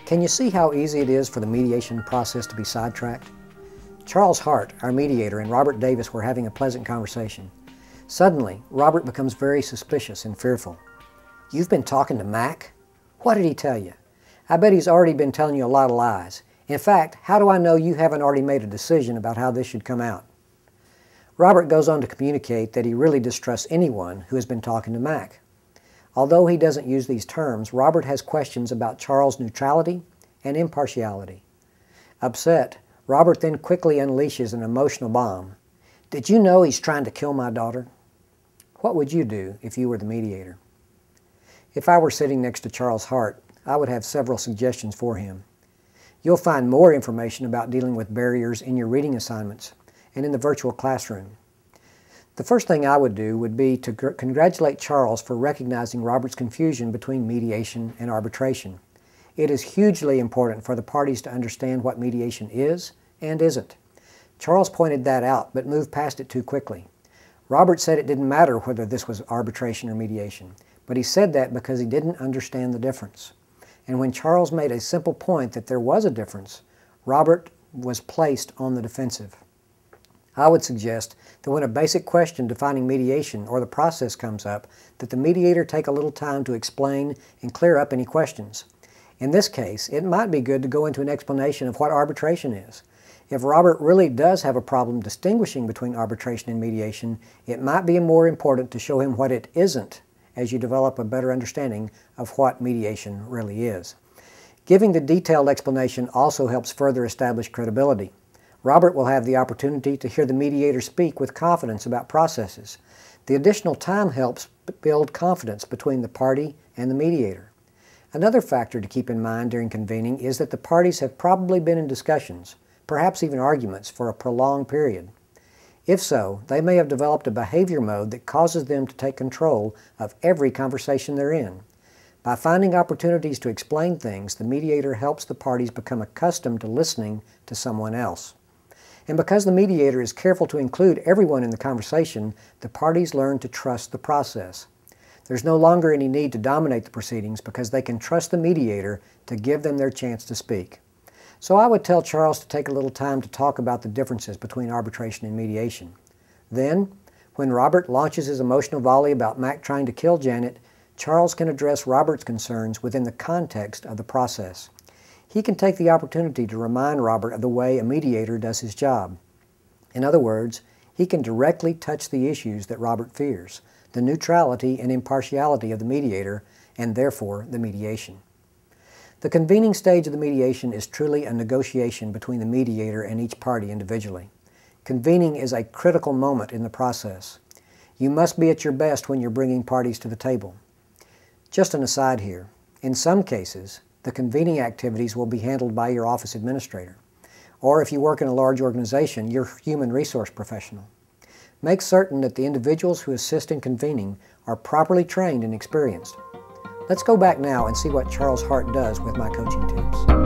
Can you see how easy it is for the mediation process to be sidetracked? Charles Hart, our mediator, and Robert Davis were having a pleasant conversation. Suddenly, Robert becomes very suspicious and fearful. "You've been talking to Mac? What did he tell you? I bet he's already been telling you a lot of lies. In fact, how do I know you haven't already made a decision about how this should come out?" Robert goes on to communicate that he really distrusts anyone who has been talking to Mac. Although he doesn't use these terms, Robert has questions about Charles' neutrality and impartiality. Upset, Robert then quickly unleashes an emotional bomb. "Did you know he's trying to kill my daughter?" What would you do if you were the mediator? If I were sitting next to Charles Hart, I would have several suggestions for him. You'll find more information about dealing with barriers in your reading assignments and in the virtual classroom. The first thing I would do would be to congratulate Charles for recognizing Robert's confusion between mediation and arbitration. It is hugely important for the parties to understand what mediation is and isn't. Charles pointed that out, but moved past it too quickly. Robert said it didn't matter whether this was arbitration or mediation, but he said that because he didn't understand the difference. And when Charles made a simple point that there was a difference, Robert was placed on the defensive. I would suggest that when a basic question defining mediation or the process comes up, that the mediator take a little time to explain and clear up any questions. In this case, it might be good to go into an explanation of what arbitration is. If Robert really does have a problem distinguishing between arbitration and mediation, it might be more important to show him what it isn't as you develop a better understanding of what mediation really is. Giving the detailed explanation also helps further establish credibility. Robert will have the opportunity to hear the mediator speak with confidence about processes. The additional time helps build confidence between the party and the mediator. Another factor to keep in mind during convening is that the parties have probably been in discussions, perhaps even arguments, for a prolonged period. If so, they may have developed a behavior mode that causes them to take control of every conversation they're in. By finding opportunities to explain things, the mediator helps the parties become accustomed to listening to someone else. And because the mediator is careful to include everyone in the conversation, the parties learn to trust the process. There's no longer any need to dominate the proceedings because they can trust the mediator to give them their chance to speak. So I would tell Charles to take a little time to talk about the differences between arbitration and mediation. Then, when Robert launches his emotional volley about Mac trying to kill Janet, Charles can address Robert's concerns within the context of the process. He can take the opportunity to remind Robert of the way a mediator does his job. In other words, he can directly touch the issues that Robert fears, the neutrality and impartiality of the mediator, and therefore the mediation. The convening stage of the mediation is truly a negotiation between the mediator and each party individually. Convening is a critical moment in the process. You must be at your best when you're bringing parties to the table. Just an aside here, in some cases, the convening activities will be handled by your office administrator, or if you work in a large organization, your human resource professional. Make certain that the individuals who assist in convening are properly trained and experienced. Let's go back now and see what Charles Hart does with my coaching tips.